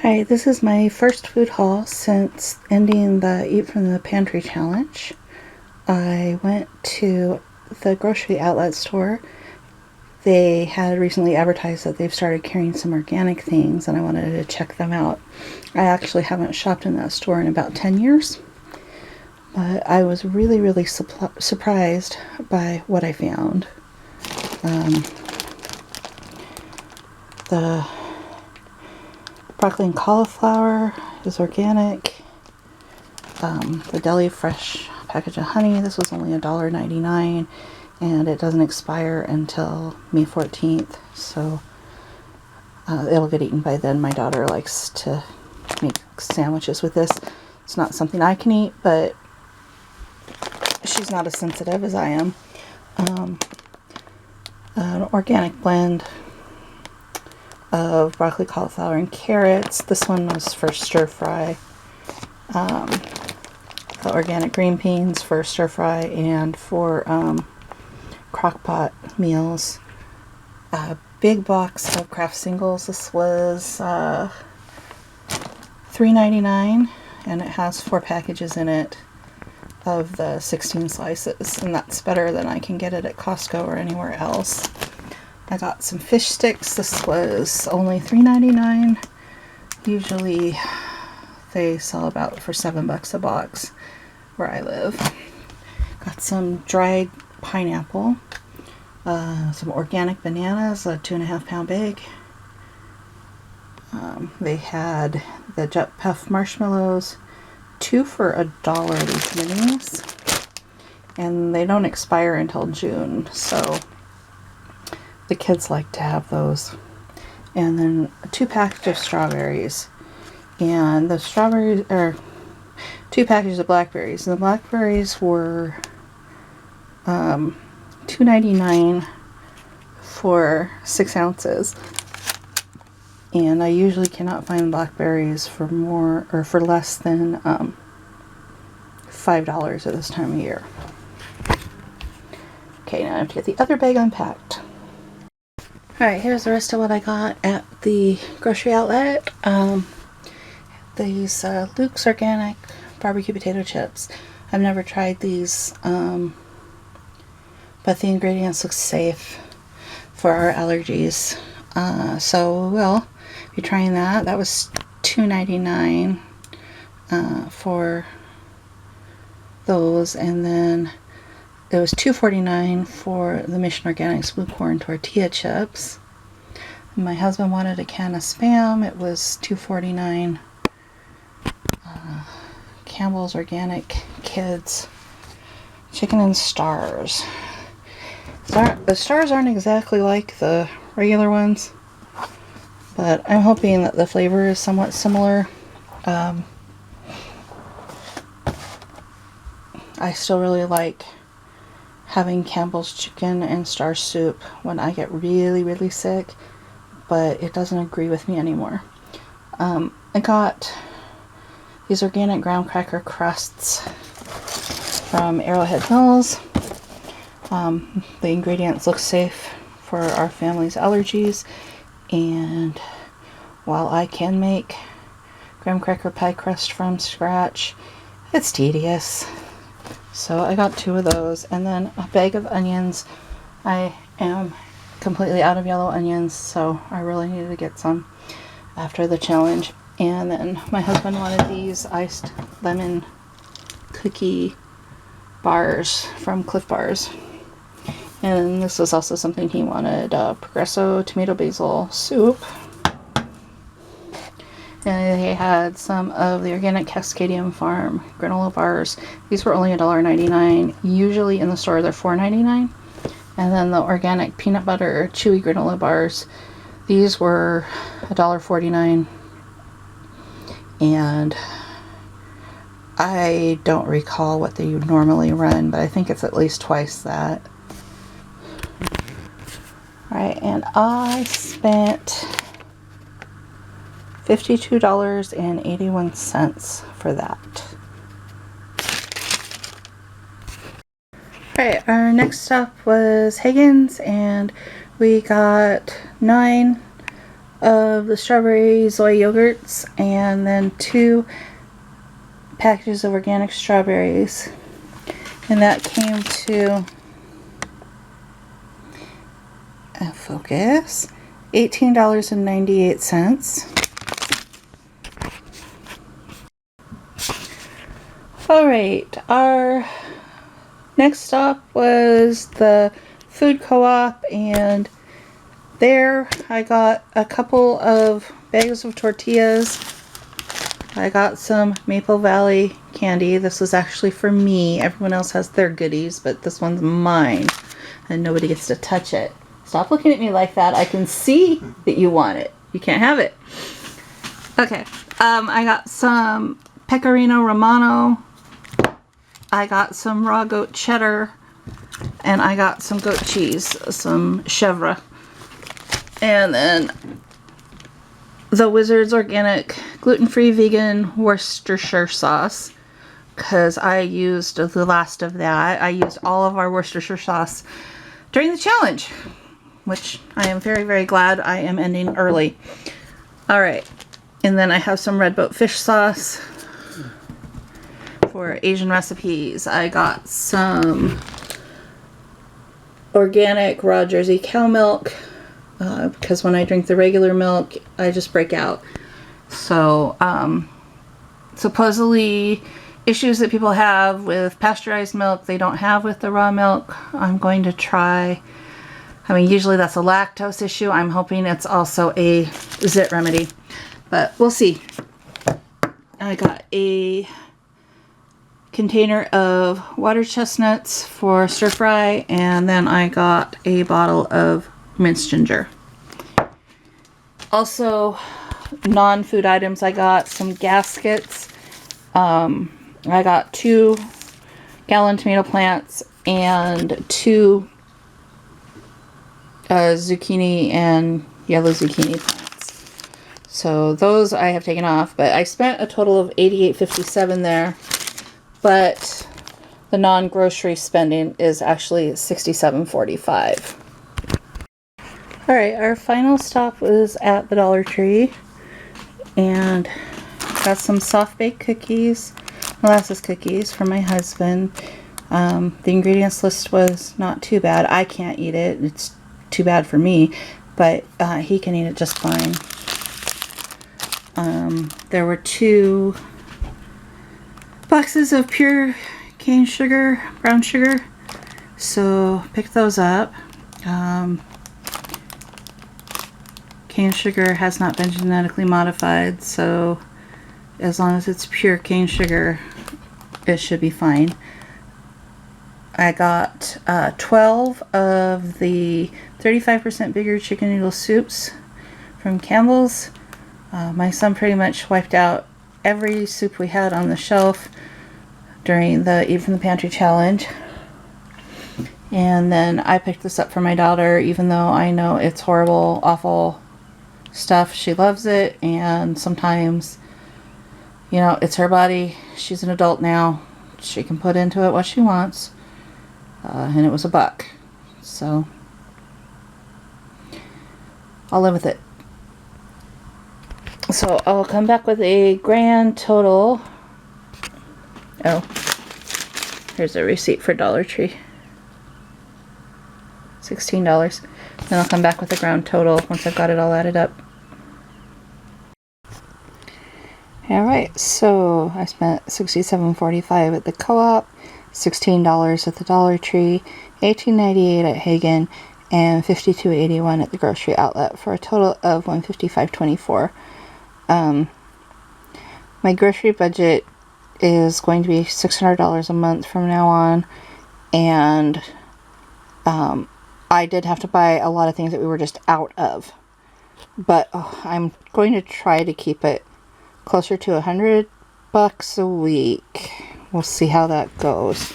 Hi, this is my first food haul since ending the Eat from the Pantry challenge. I went to the grocery outlet store. They had recently advertised that they've started carrying some organic things, and I wanted to check them out. I actually haven't shopped in that store in about 10 years, but I was really surprised by what I found. The broccoli and cauliflower is organic. The Deli Fresh package of honey, this was only $1.99, and it doesn't expire until May 14th, so it'll get eaten by then. My daughter likes to make sandwiches with this. It's not something I can eat, but she's not as sensitive as I am. An organic blend of broccoli, cauliflower, and carrots. This one was for stir fry. The organic green beans for stir fry and for crock pot meals. A big box of Kraft Singles. This was $3.99, and it has 4 packages in it of the 16 slices, and that's better than I can get it at Costco or anywhere else. I got some fish sticks. This was only $3.99. Usually they sell about for $7 a box where I live. Got some dried pineapple, some organic bananas, a 2.5 pound bag. They had the Jet Puff marshmallows, 2 for $1 at each Minis, and they don't expire until June, so the kids like to have those. And then 2 packages of strawberries, and the strawberries are 2 packages of blackberries, and the blackberries were $2.99 for 6 ounces. And I usually cannot find blackberries for more or for less than $5 at this time of year. Okay, now I have to get the other bag unpacked. Alright, here's the rest of what I got at the grocery outlet. These Luke's Organic barbecue potato chips. I've never tried these, but the ingredients look safe for our allergies. So we'll be trying that. That was $2.99 for those, and then it was $2.49 for the Mission Organics blue corn tortilla chips. My husband wanted a can of Spam. It was $2.49. Campbell's Organic Kids chicken and stars. The stars aren't exactly like the regular ones, but I'm hoping that the flavor is somewhat similar. I still really like having Campbell's chicken and star soup when I get really sick, but it doesn't agree with me anymore. I got these organic graham cracker crusts from Arrowhead Mills. The ingredients look safe for our family's allergies, and while I can make graham cracker pie crust from scratch, it's tedious. So I got 2 of those, and then a bag of onions. I am completely out of yellow onions, so I really needed to get some after the challenge. And then my husband wanted these iced lemon cookie bars from Cliff Bars. And this was also something he wanted, Progresso tomato basil soup. And they had some of the organic Cascadian Farm granola bars. These were only $1.99. Usually in the store they're $4.99. And then the organic peanut butter chewy granola bars, these were $1.49. And I don't recall what they normally run, but I think it's at least twice that. Alright, and I spent $52.81 for that. Alright, our next stop was Higgins, and we got 9 of the strawberry soy yogurts, and then 2 packages of organic strawberries. And that came to, focus, $18.98. Alright, our next stop was the food co-op, and there I got a couple of bags of tortillas. I got some Maple Valley candy. This was actually for me. Everyone else has their goodies, but this one's mine, and nobody gets to touch it. Stop looking at me like that. I can see that you want it. You can't have it. Okay. I got some Pecorino Romano. I got some raw goat cheddar. And I got some goat cheese, some chèvre. And then the Wizards Organic gluten-free vegan Worcestershire sauce, because I used the last of that. I used all of our Worcestershire sauce during the challenge, which I am very, very glad I am ending early. Alright, and then I have some Red Boat fish sauce for Asian recipes. I got some organic raw Jersey cow milk, because when I drink the regular milk, I just break out. So, supposedly issues that people have with pasteurized milk, they don't have with the raw milk. I'm going to try. I mean, usually that's a lactose issue. I'm hoping it's also a zit remedy, but we'll see. I got a container of water chestnuts for stir fry, and then I got a bottle of minced ginger. Also, non-food items, I got some gaskets. I got 2-gallon tomato plants and 2 zucchini and yellow zucchini plants. So those I have taken off, but I spent a total of $88.57 there. But the non-grocery spending is actually $67.45. Alright, our final stop was at the Dollar Tree, and got some soft baked cookies, molasses cookies for my husband. The ingredients list was not too bad. I can't eat it. It's too bad for me, but he can eat it just fine. There were 2 boxes of pure cane sugar, brown sugar, so pick those up. Cane sugar has not been genetically modified, so as long as it's pure cane sugar, it should be fine. I got 12 of the 35% bigger chicken noodle soups from Campbell's. My son pretty much wiped out every soup we had on the shelf during the Eat from the Pantry challenge. And then I picked this up for my daughter, even though I know it's horrible, awful stuff. She loves it, and sometimes, you know, it's her body. She's an adult now. She can put into it what she wants. And it was $1. So I'll live with it. So I'll come back with a grand total. Oh, here's a receipt for Dollar Tree. $16. Then I'll come back with a grand total once I've got it all added up. Alright, so I spent $67.45 at the co-op, $16 at the Dollar Tree, $18.98 at Higgins, and $52.81 at the grocery outlet, for a total of $155.24. My grocery budget is going to be $600 a month from now on, and I did have to buy a lot of things that we were just out of, but I'm going to try to keep it closer to $100 a week. We'll see how that goes.